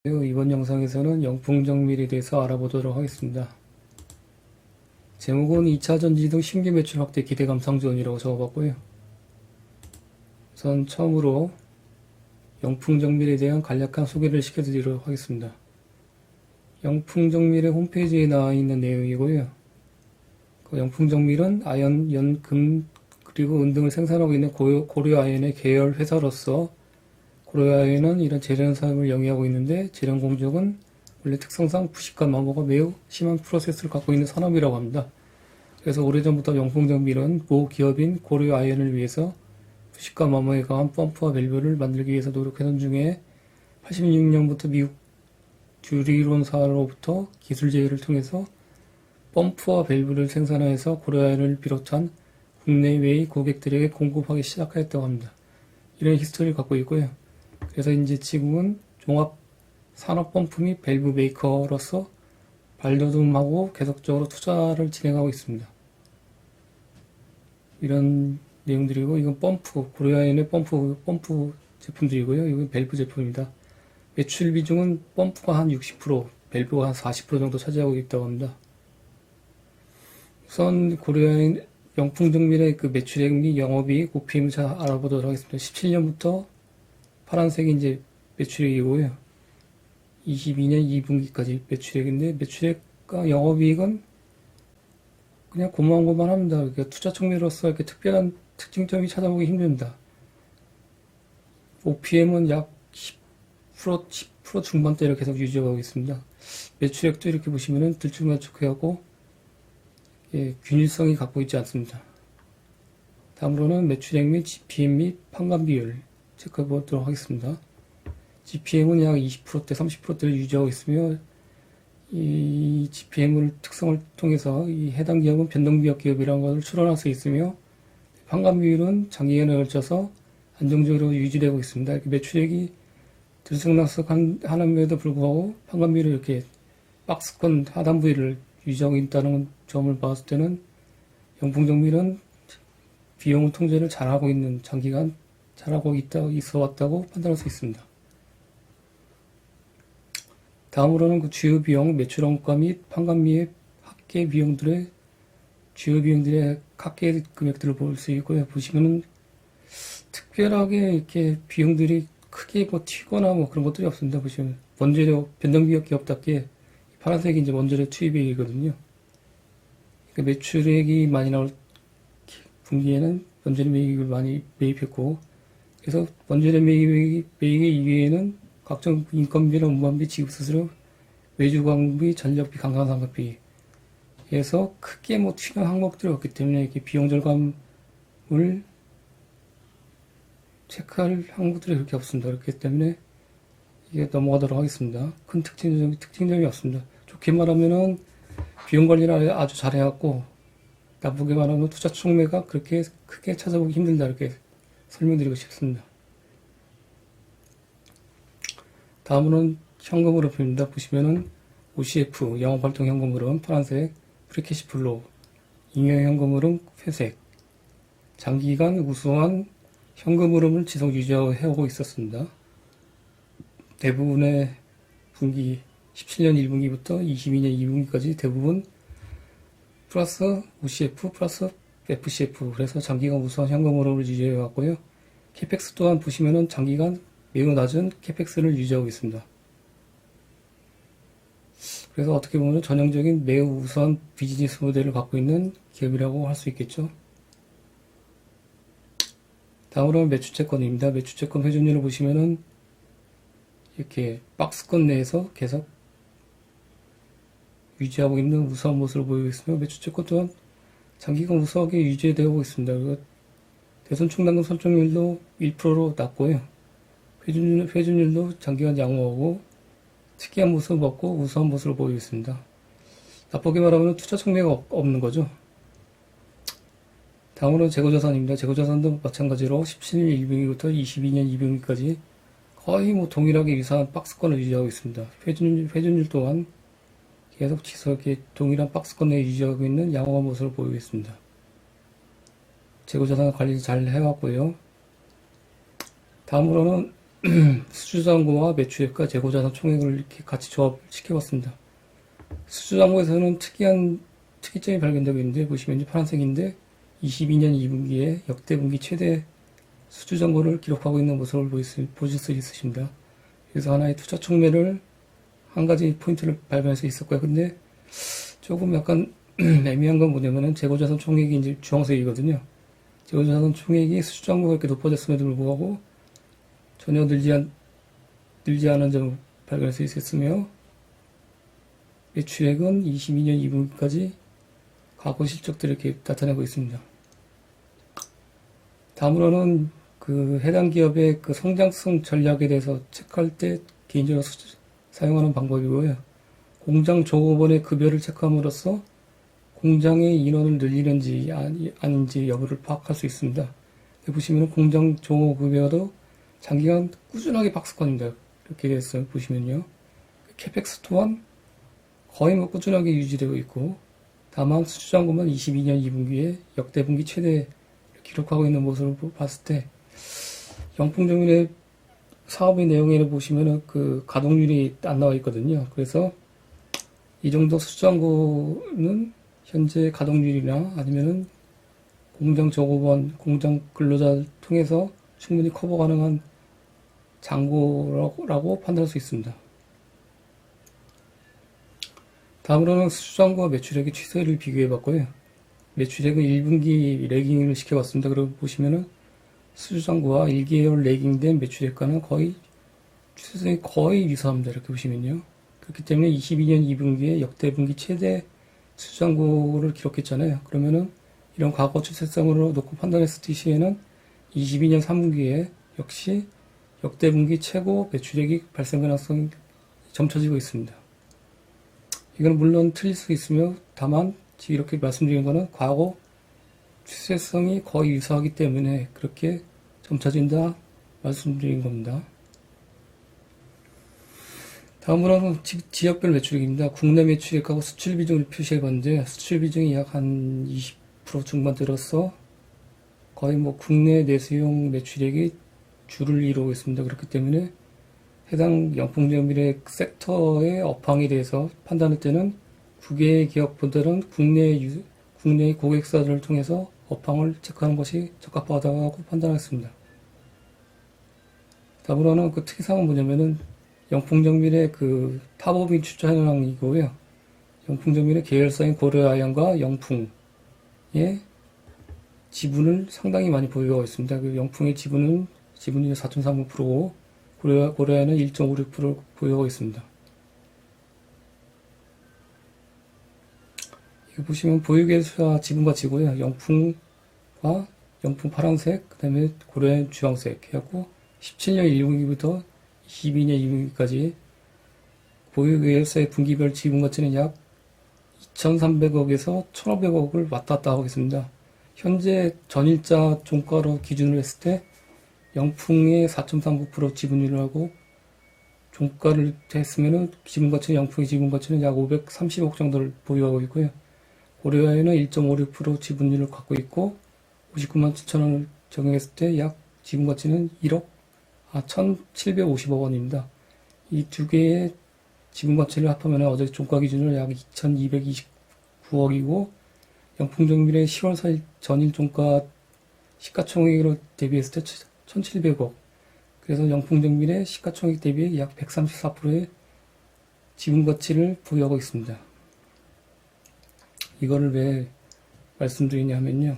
이번 영상에서는 영풍정밀에 대해서 알아보도록 하겠습니다. 제목은 2차 전지등 신규 매출 확대 기대감 상존이라고 적어봤고요. 우선 처음으로 영풍정밀에 대한 간략한 소개를 시켜드리도록 하겠습니다. 영풍정밀의 홈페이지에 나와 있는 내용이고요. 그 영풍정밀은 아연, 연, 금, 그리고 은 등을 생산하고 있는 고려아연의 계열 회사로서 고려아연은 이런 재련 사업을 영위하고 있는데, 재련 공정은 원래 특성상 부식과 마모가 매우 심한 프로세스를 갖고 있는 산업이라고 합니다. 그래서 오래전부터 영풍정밀은 모 기업인 고려아연을 위해서 부식과 마모에 강한 펌프와 밸브를 만들기 위해서 노력하던 중에 86년부터 미국 듀리론사로부터 기술 제휴를 통해서 펌프와 밸브를 생산해서 고려아연을 비롯한 국내외의 고객들에게 공급하기 시작하였다고 합니다. 이런 히스토리를 갖고 있고요. 그래서 이제 지금은 종합 산업 펌프 및 밸브 메이커로서 발돋움하고 계속적으로 투자를 진행하고 있습니다. 이런 내용들이고, 이건 펌프, 고려아연의 펌프 제품들이고요. 이건 밸브 제품입니다. 매출 비중은 펌프가 한 60%, 밸브가 한 40% 정도 차지하고 있다고 합니다. 우선 고려아연 영풍정밀의 그 매출액 및 영업이익, OPM을 잘 알아보도록 하겠습니다. 17년부터 파란색이 이제 매출액이고요. 22년 2분기까지 매출액인데, 매출액과 영업이익은 그냥 고만고만합니다. 그러니까 투자 청매로서 이렇게 특별한 특징점이 찾아보기 힘듭니다. OPM은 약 10% 중반대를 계속 유지하고 있습니다. 매출액도 이렇게 보시면은 들쭉날쭉해하고, 예, 균일성이 갖고 있지 않습니다. 다음으로는 매출액 및 GPM 및 판관 비율 체크해 보도록 하겠습니다. GPM은 약 20%대, 30%대를 유지하고 있으며, 이 GPM을 특성을 통해서 이 해당 기업은 변동비역 기업이라는 것을 추론할 수 있으며, 판관 비율은 장기간에 걸쳐서 안정적으로 유지되고 있습니다. 이렇게 매출액이 들쑥날쑥하는데도 불구하고 판관 비율이 이렇게 박스권 하단 부위를 유지하고 있다는 점을 봤을 때는 영풍정밀은 비용 통제를 잘하고 있는, 장기간 잘하고 있어 왔다고 판단할 수 있습니다. 다음으로는 그 주요 비용, 매출 원가 및 판관 및 합계 비용들의 주요 비용들의 합계 금액들을 볼 수 있고요. 보시면은 특별하게 이렇게 비용들이 크게 뭐 튀거나 뭐 그런 것들이 없습니다. 보시면 원재료 변동비역 기업답게 파란색이 이제 원재료 투입액이거든요. 그러니까 매출액이 많이 나올 분기에는 원재료 매입을 많이 매입했고, 그래서 원재료 매입 이외에는 각종 인건비나 운반비, 지급수수료, 외주광비, 전력비, 강간상각비에서 크게 뭐 튀는 항목들이 없기 때문에 이렇게 비용 절감을 체크할 항목들이 그렇게 없습니다. 그렇기 때문에 이게 넘어가도록 하겠습니다. 큰 특징점이 없습니다. 좋게 말하면은 비용 관리를 아주 잘해왔고, 나쁘게 말하면 투자 총매가 그렇게 크게 찾아보기 힘들다, 이렇게 설명드리고 싶습니다. 다음으로는 현금 흐름입니다. 보시면은 OCF 영업활동 현금 흐름 파란색, 프리캐시 플로우 잉여 현금 흐름 회색, 장기간 우수한 현금 흐름을 지속 유지해오고 있었습니다. 대부분의 분기 17년 1분기부터 22년 2분기까지 대부분 플러스 OCF 플러스 FCF, 그래서 장기간 우수한 현금 흐름을 유지해 왔고요. 캐펙스 또한 보시면은 장기간 매우 낮은 캐펙스를 유지하고 있습니다. 그래서 어떻게 보면 전형적인 매우 우수한 비즈니스 모델을 갖고 있는 기업이라고 할 수 있겠죠. 다음으로는 매출채권입니다. 매출채권 회전율을 보시면은 이렇게 박스권 내에서 계속 유지하고 있는 우수한 모습을 보이고 있으며, 매출채권 또한 장기간 우수하게 유지되고 있습니다. 그리고 대손충당금 선정률도 1%로 낮고요. 회전율도 장기간 양호하고 특이한 모습을 갖고 우수한 모습을 보이고 있습니다. 나쁘게 말하면 투자 청매가 없는 거죠. 다음으로 재고자산입니다. 재고자산도 마찬가지로 17년 1분기부터 22년 2분기까지 거의 뭐 동일하게 유사한 박스권을 유지하고 있습니다. 회전율 또한 계속 지속해 동일한 박스권 내에 유지하고 있는 양호한 모습을 보이고 있습니다. 재고자산 관리 잘 해왔고요. 다음으로는 수주잔고와 매출액과 재고자산 총액을 이렇게 같이 조합시켜봤습니다. 수주잔고에서는 특이한 특이점이 발견되고 있는데, 보시면 이제 파란색인데 22년 2분기에 역대 분기 최대 수주잔고를 기록하고 있는 모습을 보실 수 있으십니다. 그래서 하나의 투자 촉매를 한 가지 포인트를 발견할 수 있었고요. 근데 조금 약간 애매한 건 뭐냐면은 재고자산 총액이 이제 주황색이거든요. 재고자산 총액이 수주잔고가 이렇게 높아졌음에도 불구하고 전혀 늘지 않은 점을 발견할 수 있었으며, 매출액은 22년 2분기까지 과거 실적들을 이렇게 나타내고 있습니다. 다음으로는 그 해당 기업의 그 성장성 전략에 대해서 체크할 때 개인적으로 사용하는 방법이고요. 공장 종업원의 급여를 체크함으로써 공장의 인원을 늘리는지 아닌지 여부를 파악할 수 있습니다. 보시면 공장 종업급여도 장기간 꾸준하게 박스권입니다. 이렇게 돼서 보시면요. 캐펙스 또한 거의 꾸준하게 유지되고 있고, 다만 수주잔고만 22년 2분기에 역대 분기 최대 기록하고 있는 모습을 봤을 때, 영풍정밀의 사업의 내용에 보시면은 그 가동률이 안 나와 있거든요. 그래서 이 정도 수주잔고는 현재 가동률이나 아니면은 공장 종업원, 공장 근로자를 통해서 충분히 커버 가능한 잔고라고 판단할 수 있습니다. 다음으로는 수주잔고와 매출액의 추세를 비교해봤고요. 매출액은 1분기 레깅을 시켜봤습니다. 그리고 보시면은 수주잔고와 1개월 레깅된 매출액과는 추세선이 거의 유사합니다. 이렇게 보시면요. 그렇기 때문에 22년 2분기에 역대 분기 최대 수주잔고를 기록했잖아요. 그러면은 이런 과거 추세성으로 놓고 판단했을 시에는 22년 3분기에 역시 역대 분기 최고 매출액이 발생 가능성이 점쳐지고 있습니다. 이건 물론 틀릴 수 있으며, 다만 지금 이렇게 말씀드린 거는 과거 추세성이 거의 유사하기 때문에 그렇게 점쳐진다 말씀드린 겁니다. 다음으로는 지역별 매출액입니다. 국내 매출액하고 수출 비중을 표시해 봤는데, 수출 비중이 약 한 20% 중반대로서 거의 국내 내수용 매출액이 주를 이루고 있습니다. 그렇기 때문에 해당 영풍정밀의 섹터의 업황에 대해서 판단할 때는 국외 기업보다는 국내의 고객사들을 통해서 업황을 체크하는 것이 적합하다고 판단했습니다. 다음으로는 그 특이사항은 뭐냐면은 영풍정밀의 그 탑오빙 출자 현황이고요. 영풍정밀의 계열사인 고려아연과 영풍의 지분을 상당히 많이 보유하고 있습니다. 그 영풍의 지분율이 4.39%고 고려아연은 1.56% 보유하고 있습니다. 이거 보시면 보유계열사 지분가치고요. 영풍과 영풍 파란색, 그 다음에 고려아연 주황색 해갖고 17년 1분기부터 22년 2분기까지 보유계열사의 분기별 지분가치는 약 2,300억에서 1,500억을 왔다 갔다 하고 있습니다. 현재 전일자 종가로 기준으로 했을 때 영풍의 4.39% 지분율을 하고 종가를 했으면은 영풍의 지분가치는 약 530억 정도를 보유하고 있고요. 고려아연은 1.56% 지분율을 갖고 있고 59만 7천원을 적용했을 때 약 지분가치는 1,750억 원입니다. 이 두 개의 지분가치를 합하면 어제 종가 기준으로 약 2,229억이고, 영풍정밀의 10월 4일 전일 종가 시가총액으로 대비했을 때 1,700억. 그래서 영풍정밀의 시가총액 대비 약 134%의 지분가치를 보유하고 있습니다. 이거를 왜 말씀드리냐 하면요.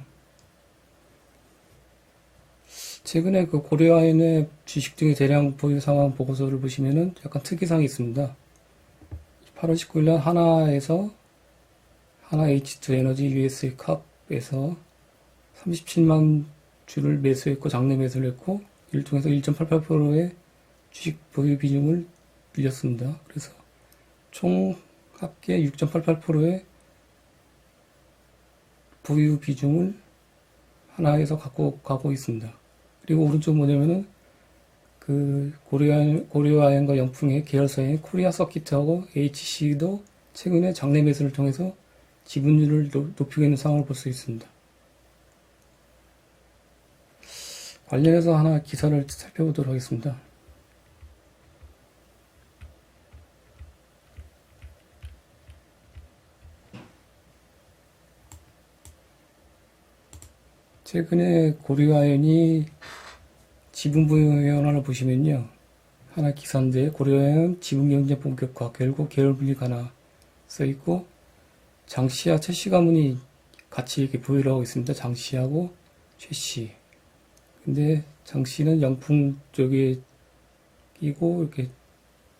최근에 그 고려아연의 주식 등의 대량 보유 상황 보고서를 보시면은 약간 특이사항이 있습니다. 8월 19일날 하나 H2에너지 USA 컵에서 37만 주를 매수했고 장내 매수를 했고, 이를 통해서 1.88%의 주식 보유 비중을 늘렸습니다. 그래서 총 합계 6.88%의 보유 비중을 하나에서 갖고 가고 있습니다. 그리고 오른쪽 뭐냐면은 그 고려아연과 영풍의 계열사인 코리아 서키트하고 HC도 최근에 장내 매수를 통해서 지분율을 높이고 있는 상황을 볼 수 있습니다. 관련해서 하나 기사를 살펴보도록 하겠습니다. 최근에 고려아연이 지분부연화를 보시면요. 하나 기사인데 고려아연 지분경쟁 본격화 결국 계열분리 가나 써있고 장씨와 최씨 가문이 같이 이렇게 보유를 하고 있습니다. 장씨하고 최씨. 근데 장씨는 영풍 쪽에 끼고 이렇게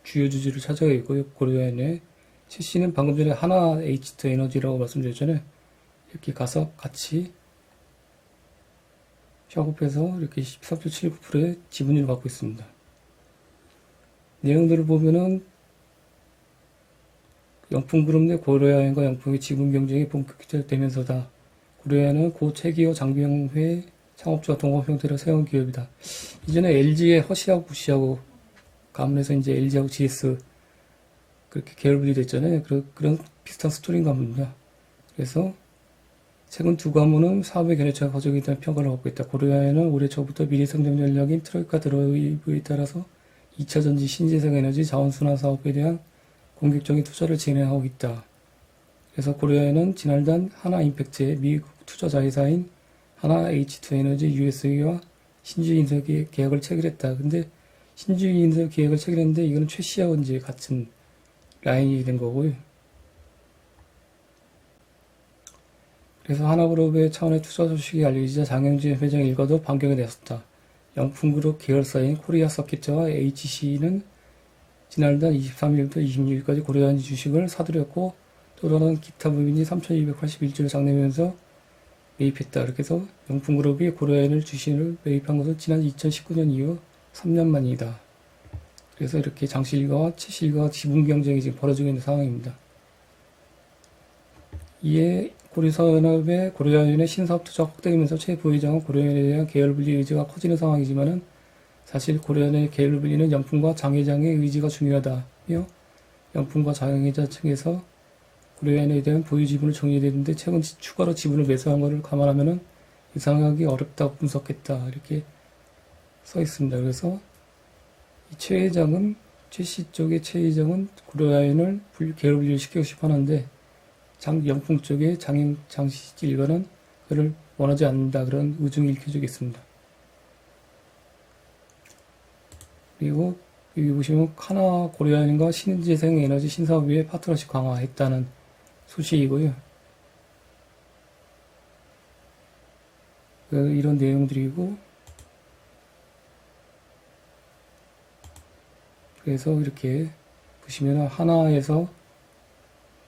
주요 주주를 차지하고 있고요. 고려아연에 최씨는 방금 전에 하나 H2 에너지라고 말씀드렸잖아요. 이렇게 가서 같이 협업해서 이렇게 13.79%의 지분율을 갖고 있습니다. 내용들을 보면은 영풍그룹 내 고려아연과 영풍의 지분 경쟁이 본격화되면서다. 고려아연은 고 최기호 장병회 창업주와 동업 형태로 세운 기업이다. 이전에 LG의 허씨하고 부씨하고 가문에서 이제 LG하고 GS 그렇게 계열분리 됐잖아요. 그런 비슷한 스토리인가 봅니다. 그래서 최근 두 가문은 사업의 견해차가 가지고 있다는 평가를 받고 있다. 고려아연은 올해 초부터 미래 성장 전략인 트로이카 드라이브에 따라서 2차전지 신재생에너지 자원순환 사업에 대한 공격적인 투자를 진행하고 있다. 그래서 고려아연은 지난달 하나임팩트의 미국 투자자회사인 하나 H2에너지 USA와 신주 인수 계약을 체결했다. 근데 신주 인수 계약을 체결했는데 이거는 최씨하고 이제 같은 라인이 된 거고요. 그래서 하나그룹의 차원의 투자 소식이 알려지자 장영진 회장 일가도 반격에 나섰다. 영풍그룹 계열사인 코리아서킷과 HC는 지난달 23일부터 26일까지 고려아연 주식을 사들였고 또 다른 기타 부분이 3,281주를 장내면서 매입했다. 이렇게 해서 영풍그룹이 고려아연을 주식을 매입한 것은 지난 2019년 이후 3년 만이다. 그래서 이렇게 장씨 일가와 최씨 일가와 지분 경쟁이 지금 벌어지고 있는 상황입니다. 이에 고려사연합의 고려아연의 신사업 투자 확대되면서 최 부회장은 고려아연에 대한 계열 분리 의지가 커지는 상황이지만은 사실 고려아연의 계열 분리는 영풍과 장회장의 의지가 중요하다며 영풍과 장회장 측에서 고려아연에 대한 보유 지분을 정리했는데 최근 추가로 지분을 매수한 것을 감안하면은 예상하기 어렵다고 분석했다. 이렇게 써 있습니다. 그래서 이 최 회장은 최씨 쪽의 최 회장은 고려아연을 계열 분리를 시키고 싶어 하는데 영풍 쪽의 장씨 일가는 그를 원하지 않는다. 그런 의중이 읽혀지고 있습니다. 그리고 여기 보시면 하나 고려아연과 신재생 에너지 신사업 위에 파트너십 강화했다는 소식이고요. 이런 내용들이고 그래서 이렇게 보시면 하나에서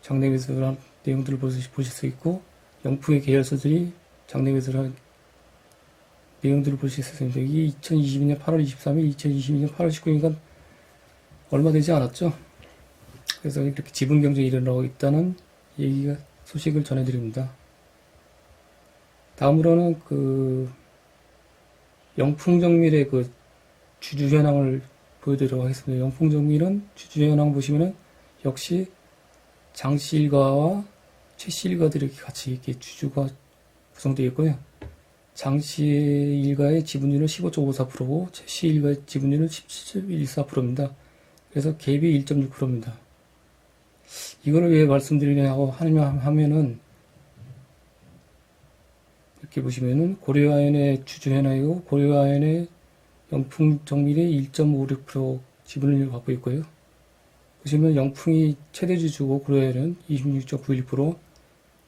장내 매수를 한 내용들을 보실 수 있고 영풍의 계열사들이 장내 매수를 한 내용들을 보실 수 있습니다. 이게 2022년 8월 23일, 2022년 8월 19일이니까 얼마 되지 않았죠. 그래서 이렇게 지분 경쟁이 일어나고 있다는 얘기가 소식을 전해드립니다. 다음으로는 영풍정밀의 주주 현황을 보여드리도록 하겠습니다. 영풍정밀은 주주 현황 보시면은 역시 장씨 일가와 최씨 일가들이 이렇게 같이 이렇게 주주가 구성되어 있고요. 장씨 일가의 지분율은 15.54%고 최씨 일가의 지분율은 17.14%입니다. 그래서 갭이 1.6%입니다. 이거를 왜 말씀드리냐고 하면은 이렇게 보시면은 고려아연의 주주 현황이고 고려아연의 영풍정밀의 1.56% 지분을 갖고 있고요. 보시면 영풍이 최대 주주고 고려아연은 26.91%,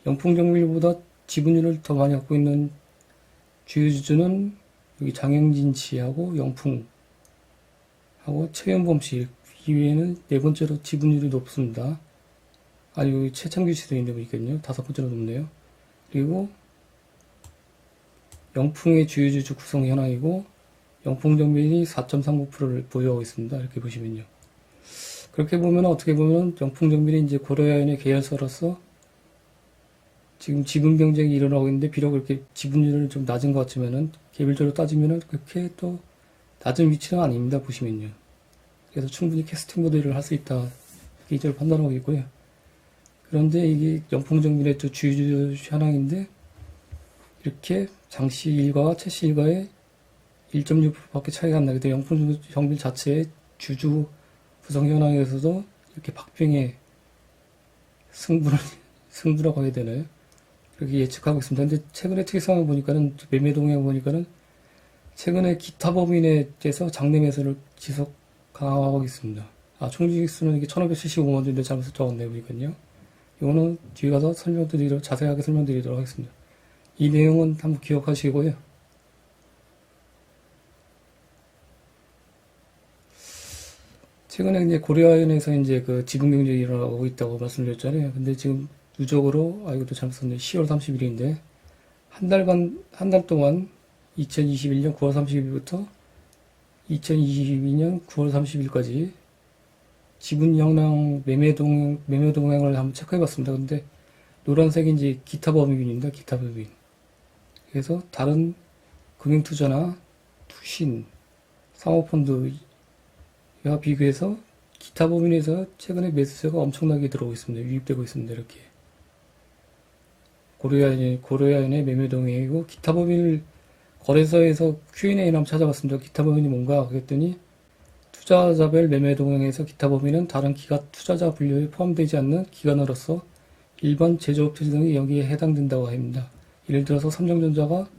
영풍정밀보다 지분율을 더 많이 갖고 있는 주요 주주는 여기 장영진 씨하고 영풍하고 최연범 씨 이외에는 네 번째로 지분율이 높습니다. 여기 최창규 씨도 있는데 보니까요. 다섯 번째로 높네요. 그리고 영풍의 주요 주주 구성 현황이고 영풍정밀이 4.39%를 보유하고 있습니다. 이렇게 보시면요. 그렇게 보면 어떻게 보면 영풍정밀이 이제 고려아연의 계열사로서 지금 지분 경쟁이 일어나고 있는데 비록 그렇게 지분율은 좀 낮은 것 같지만은 개별적으로 따지면은 그렇게 또 낮은 위치는 아닙니다. 보시면요. 그래서 충분히 캐스팅 모델을 할 수 있다. 개인적으로 판단하고 있고요. 그런데 이게 영풍정밀의 또 주요 현황인데 이렇게 장씨 일가와 최씨 일가의 1.6%밖에 차이가 안 나게 돼요. 영풍정밀 자체의 주주 구성 현황에서도 이렇게 박빙의 승부라고 해야 되나요? 그렇게 예측하고 있습니다. 근데 최근에 특이성을 보니까는, 매매 동향을 보니까는, 최근에 기타 법인에 대해서 장내 매수를 지속 강화하고 있습니다. 총주식수는 이게 1575만 주인데 잘못 적었네요, 보니까요. 이거는 뒤에 가서 자세하게 설명드리도록 하겠습니다. 이 내용은 한번 기억하시고요. 최근에 이제 고려아연에서 이제 그 지분 경쟁이 일어나고 있다고 말씀드렸잖아요. 근데 지금 누적으로, 이것도 잘못 썼네. 10월 30일인데, 한 달 동안 2021년 9월 30일부터 2022년 9월 30일까지 지분 영랑 매매 동향을 한번 체크해 봤습니다. 근데 노란색이 이제 기타 법인입니다. 기타 법인. 그래서 다른 금융투자나 투신, 사모펀드와 비교해서 기타 법인에서 최근에 매수세가 엄청나게 들어오고 있습니다. 유입되고 있습니다. 이렇게. 고려아연의 매매 동향이고, 기타 법인을 거래소에서 Q&A를 한번 찾아봤습니다. 기타 법인이 뭔가 그랬더니, 투자자별 매매 동향에서 기타 법인은 다른 기가 투자자 분류에 포함되지 않는 기관으로서 일반 제조업체 등이 여기에 해당된다고 합니다. 예를 들어서 삼성전자가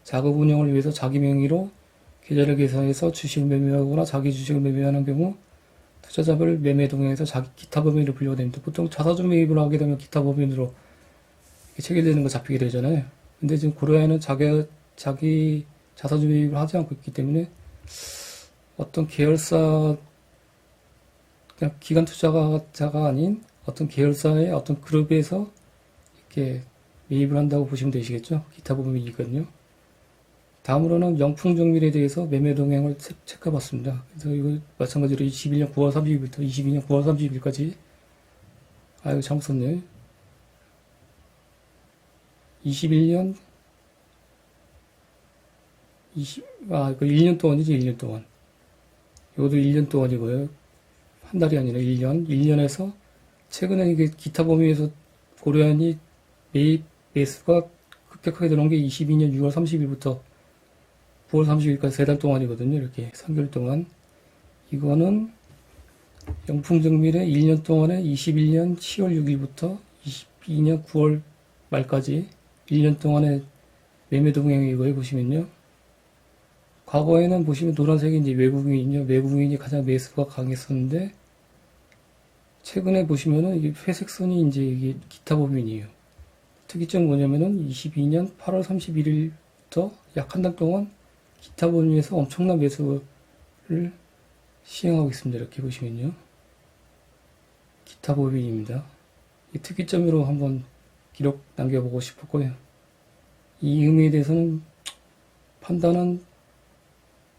자금 운영을 위해서 자기 명의로 계좌를 개설해서 주식을 매매하거나 자기 주식을 매매하는 경우 투자자별 매매 동향에서 기타 법인으로 분류가 됩니다. 보통 자사주 매입을 하게 되면 기타 법인으로 체결되는 거 잡히게 되잖아요. 근데 지금 고려아연은 자기 자사주 매입을 하지 않고 있기 때문에 어떤 계열사, 그냥 기관 투자자가 아닌 어떤 계열사의 어떤 그룹에서 이렇게 매입을 한다고 보시면 되시겠죠? 기타 법인이거든요. 다음으로는 영풍정밀에 대해서 매매 동향을 체크해 봤습니다. 그래서 이거 마찬가지로 21년 9월 30일부터 22년 9월 30일까지, 이거 잘못 썼네. 21년, 이거 1년 동안이지, 1년 동안. 이것도 1년 동안이고요. 한 달이 아니라 1년. 1년에서 최근에 이게 기타 범위에서 고려아연이 매수가 급격하게 들어온 게 22년 6월 30일부터 9월 30일까지 3달 동안이거든요. 이렇게 3개월 동안. 이거는 영풍정밀의 1년 동안에 21년 10월 6일부터 22년 9월 말까지 1년 동안의 매매 동향이고요. 보시면요. 과거에는 보시면 노란색이 이제 외국인이 가장 매수가 강했었는데, 최근에 보시면은 이게 회색 선이 이제 이게 기타 법인이에요. 특이점 뭐냐면은 22년 8월 31일부터 약 한 달 동안 기타 법인에서 엄청난 매수를 시행하고 있습니다. 이렇게 보시면요. 기타 법인입니다. 이 특이점으로 한번 기록 남겨보고 싶었고요. 이 의미에 대해서는 판단은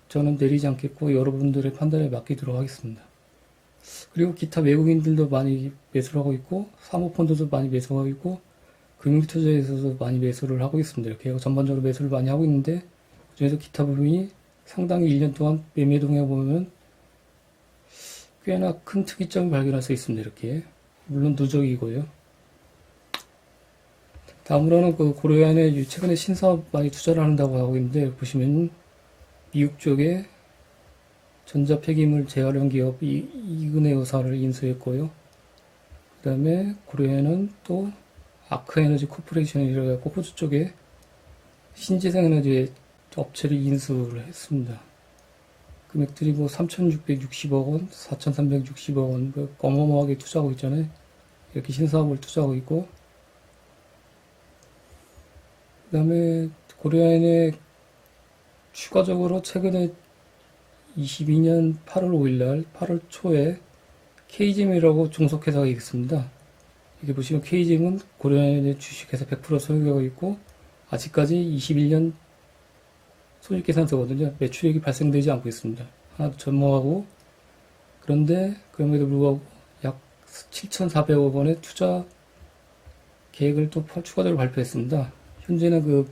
저는 내리지 않겠고 여러분들의 판단에 맡기도록 하겠습니다. 그리고 기타 외국인들도 많이 매수를 하고 있고, 사모펀드도 많이 매수하고 있고, 금융투자에서도 많이 매수를 하고 있습니다. 이렇게 전반적으로 매수를 많이 하고 있는데, 그중에서 기타 부분이 상당히 1년 동안 매매 동향 보면 꽤나 큰 특이점을 발견할 수 있습니다. 이렇게. 물론 누적이고요. 다음으로는 그 고려아연에 최근에 신사업 많이 투자를 한다고 하고 있는데, 보시면 미국 쪽에 전자폐기물 재활용 기업 이근의 의사를 인수했고요. 그 다음에 고려아연은 또 아크에너지 코퍼레이션이라고 해서 호주 쪽에 신재생에너지 업체를 인수를 했습니다. 금액들이 뭐 3,660억 원, 4,360억 원, 어마어마하게 투자하고 있잖아요. 이렇게 신사업을 투자하고 있고, 그 다음에 고려아연에 추가적으로 최근에 22년 8월 5일날 8월 초에 KGM이라고 종속회사가 있습니다. 이렇게 보시면 KGM은 고려아연의 주식회사 100% 소유하고 있고, 아직까지 21년 손익계산서거든요. 매출액이 발생되지 않고 있습니다. 하나도 전무하고, 그런데 그럼에도 불구하고 약 7,400억 원의 투자 계획을 또 추가적으로 발표했습니다. 현재는 그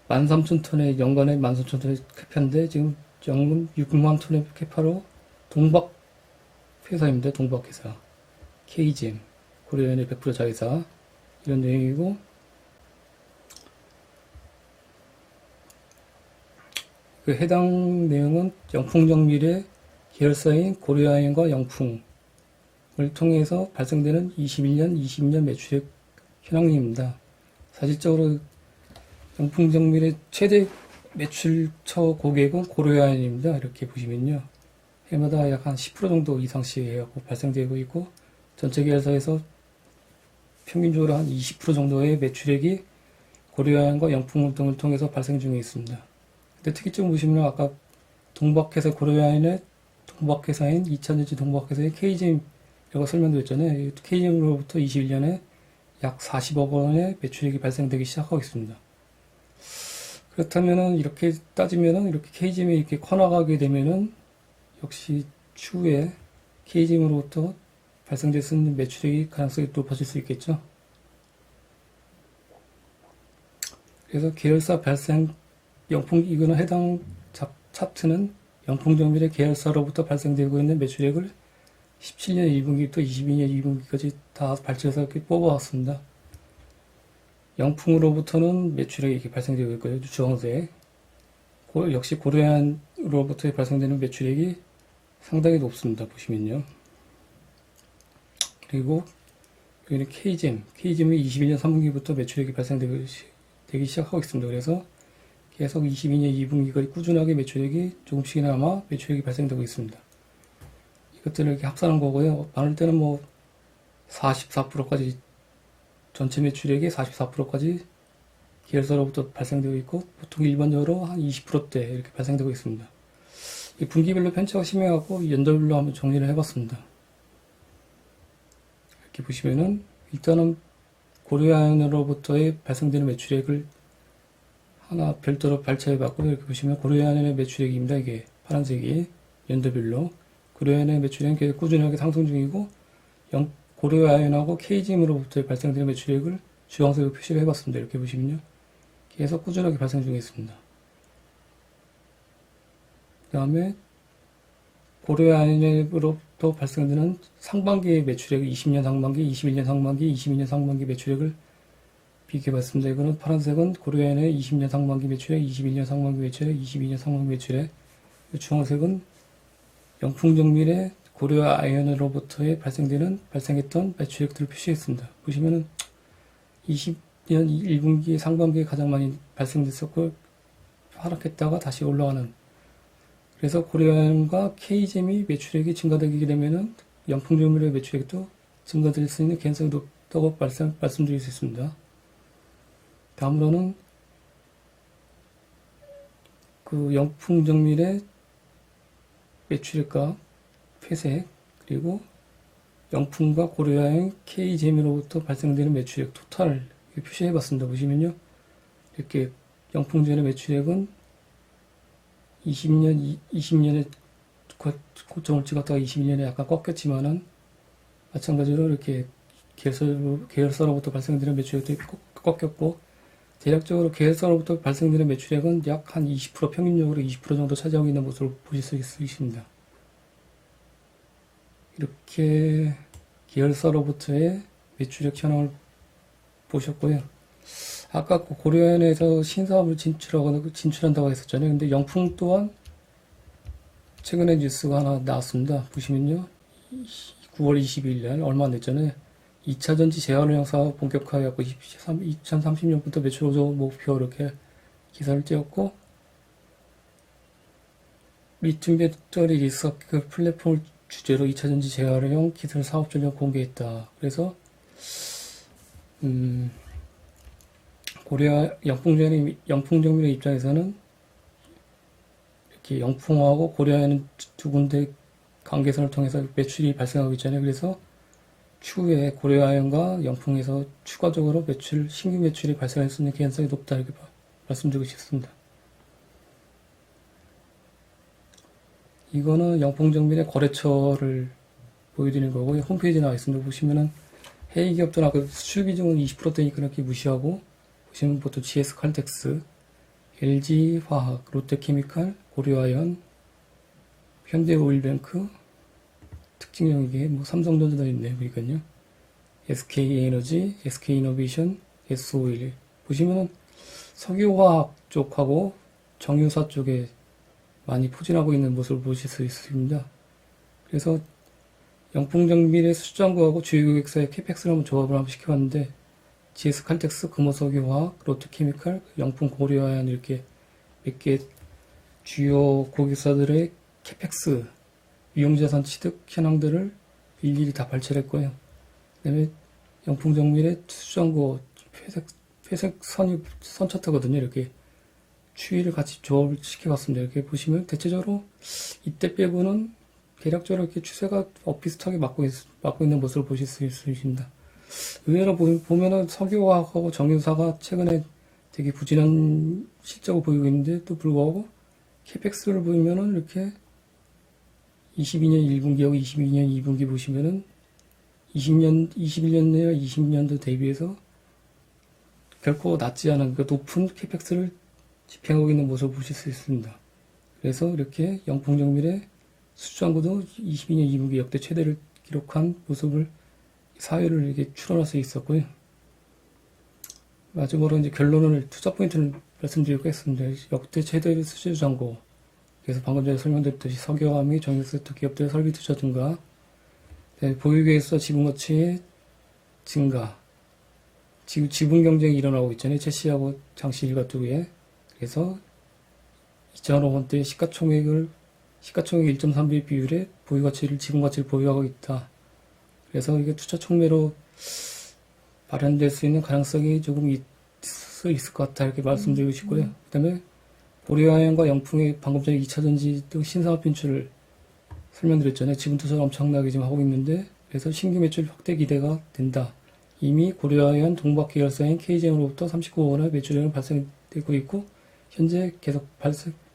13,000톤의 연간에 13,000톤의 캐파인데, 지금 연금 6만 톤의 캐파로 동박 회사입니다. 동박 회사. KGM. 고려아연의 100% 자회사. 이런 내용이고, 그 해당 내용은 영풍정밀의 계열사인 고려아연과 영풍을 통해서 발생되는 21년, 20년 매출액 현황입니다. 사실적으로 영풍정밀의 최대 매출처 고객은 고려아연입니다. 이렇게 보시면요. 해마다 약 한 10% 정도 이상씩 발생되고 있고, 전체 계열사에서 평균적으로 한 20% 정도의 매출액이 고려아연과 영풍 등을 통해서 발생 중에 있습니다. 근데 특이점 보시면 아까 동박회사 고려아연의 동박회사인 2차전지 동박회사의 KGM이라고 설명드렸잖아요. KGM으로부터 21년에 약 40억 원의 매출액이 발생되기 시작하고 있습니다. 그렇다면은 이렇게 따지면은 이렇게 KGM이 이렇게 커나가게 되면은 역시 추후에 KGM으로부터 발생될 수 있는 매출액이 가능성이 높아질 수 있겠죠. 그래서 계열사 발생 이거는 해당 차트는 영풍정밀의 계열사로부터 발생되고 있는 매출액을 17년 1분기부터 22년 2분기까지 다 발췌해서 이렇게 뽑아왔습니다. 영풍으로부터는 매출액이 이렇게 발생되고 있고요. 주황색. 역시 고려아연으로부터 발생되는 매출액이 상당히 높습니다. 보시면요. 그리고 여기는 KGM. KGM이 21년 3분기부터 매출액이 발생되기 시작하고 있습니다. 그래서 계속 22년 2분기까지 꾸준하게 매출액이 조금씩이나마 매출액이 발생되고 있습니다. 이것들을 이렇게 합산한 거고요. 많을 때는 뭐 44%까지 전체 매출액의 44%까지 계열사로부터 발생되고 있고, 보통 일반적으로 한 20%대 이렇게 발생되고 있습니다. 이 분기별로 편차가 심해갖고 연도별로 한번 정리를 해봤습니다. 이렇게 보시면은 일단은 고려아연으로부터의 발생되는 매출액을 하나 별도로 발췌해봤고요. 이렇게 보시면 고려아연의 매출액입니다. 이게 파란색이 연도별로 고려아연의 매출액은 계속 꾸준하게 상승 중이고, 고려아연하고 KGM으로부터 발생되는 매출액을 주황색으로 표시를 해봤습니다. 이렇게 보시면요. 계속 꾸준하게 발생 중에 있습니다. 그 다음에 고려아연으로부터 발생되는 상반기의 매출액, 20년 상반기, 21년 상반기, 22년 상반기 매출액을 비교해봤습니다. 이거는 파란색은 고려아연의 20년 상반기 매출액, 21년 상반기 매출액, 22년 상반기 매출액, 주황색은 영풍정밀의 고려아연으로부터의 발생했던 매출액들을 표시했습니다. 보시면은 20년 1분기 상반기에 가장 많이 발생됐었고, 하락했다가 다시 올라가는. 그래서 고려아연과 KGM이 매출액이 증가되게 되면은 영풍정밀의 매출액도 증가될 수 있는 개연성이 높다고 말씀드릴 수 있습니다. 다음으로는 그 영풍정밀의 매출액과 회색, 그리고 영풍과 고려아연 KGM으로부터 발생되는 매출액 토탈을 표시해 봤습니다. 보시면요. 이렇게 영풍전의 매출액은 20년에 고점을 찍었다가 22년에 약간 꺾였지만은, 마찬가지로 이렇게 계열사로부터 발생되는 매출액도 꺾였고, 대략적으로 계열사로부터 발생되는 매출액은 약 한 20% 평균적으로 20% 정도 차지하고 있는 모습을 보실 수 있습니다. 이렇게 계열사로부터의 매출액 현황을 보셨고요. 아까 고려아연에서 신사업을 진출한다고 했었잖아요. 근데 영풍 또한 최근에 뉴스가 하나 나왔습니다. 보시면요. 9월 22일 날 얼마 안 됐잖아요. 2차전지 재활용 사업 본격화해갖고 2030년부터 매출 5조 목표 이렇게 기사를 띄웠고, 리튬 배터리 리사이클 플랫폼을 주제로 2차전지 재활용 기술 사업 전략 공개했다. 그래서 영풍정밀의 입장에서는 이렇게 영풍하고 고려아연 두 군데 관계선을 통해서 매출이 발생하고 있잖아요. 그래서 추후에 고려아연과 영풍에서 추가적으로 신규 매출이 발생할 수 있는 개연성이 높다, 이렇게 말씀드리고 싶습니다. 이거는 영풍정밀의 거래처를 보여드리는 거고요. 홈페이지에 나와 있습니다. 보시면은 해외 기업들은 아까 수출 비중은 20%대니까 이렇게 무시하고, 보시면 보통 GS 칼텍스, LG 화학, 롯데케미칼, 고려아연, 현대오일뱅크, 특징적인 게 뭐 삼성전자도 있네요. 보니까요. SK에너지, SK이노베이션, S-오일. 보시면은 석유화학 쪽하고 정유사 쪽에 많이 포진하고 있는 모습을 보실 수 있습니다. 그래서 영풍정밀의 수주장구하고 주요고객사의 캐펙스를 한번 조합을 한번 시켜봤는데, GS 칼텍스, 금호석유화학, 롯데케미칼, 영풍 고려아연 이렇게 몇 개 주요 고객사들의 캐펙스, 위험자산 취득 현황들을 일일이 다 발췌했고요. 그다음에 영풍정밀의 수정고 회색 선 차트거든요. 이렇게 추이를 같이 조합을 시켜봤습니다. 이렇게 보시면 대체적으로 이때 빼고는 대략적으로 이렇게 추세가 비슷하게 맞고 있는 모습을 보실 수 있습니다. 의외로 보면은 석유화학하고 정유사가 최근에 되게 부진한 실적을 보이고 있는데 또 불구하고 캐펙스를 보면은 이렇게 22년 1분기하고 22년 2분기 보시면은 21년 내와 20년도 대비해서 결코 낮지 않은 그 높은 캐펙스를 집행하고 있는 모습을 보실 수 있습니다. 그래서 이렇게 영풍정밀의 수주한고도 22년 2분기 역대 최대를 기록한 모습을 사회를 이렇게 추론할 수 있었고요. 마지막으로 이제 결론을 투자 포인트를 말씀드리겠습니다. 역대 최대의 수주 잔고. 그래서 방금 전에 설명드렸듯이 석유화 및 정유섹터 기업들의 설비 투자 증가, 보유계획서 지분 가치의 증가, 지금 지분 경쟁이 일어나고 있잖아요. 최씨하고 장씨 일가 쪽에. 그래서 2,000억 원대의 시가총액 1.3배 비율의 보유가치를 지분 가치를 보유하고 있다. 그래서 이게 투자 촉매로 발현될 수 있는 가능성이 조금 있을 것 같다. 이렇게 말씀드리고 싶고요. 그 다음에 고려아연과 영풍의 방금 전에 2차전지 또 신사업 진출을 설명드렸잖아요. 지분 투자를 엄청나게 지금 하고 있는데, 그래서 신규 매출 확대 기대가 된다. 이미 고려아연 동박 계열사인 KGM으로부터 39억 원의 매출액이 발생되고 있고, 현재 계속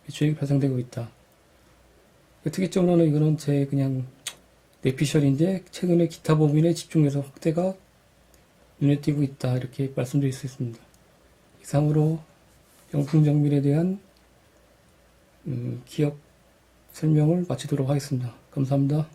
매출액이 발생되고 있다. 특이점으로는 이거는 제 그냥 뇌피셜인데, 최근에 기타 범위의 집중해서 확대가 눈에 띄고 있다. 이렇게 말씀드릴 수 있습니다. 이상으로 영풍정밀에 대한 기업 설명을 마치도록 하겠습니다. 감사합니다.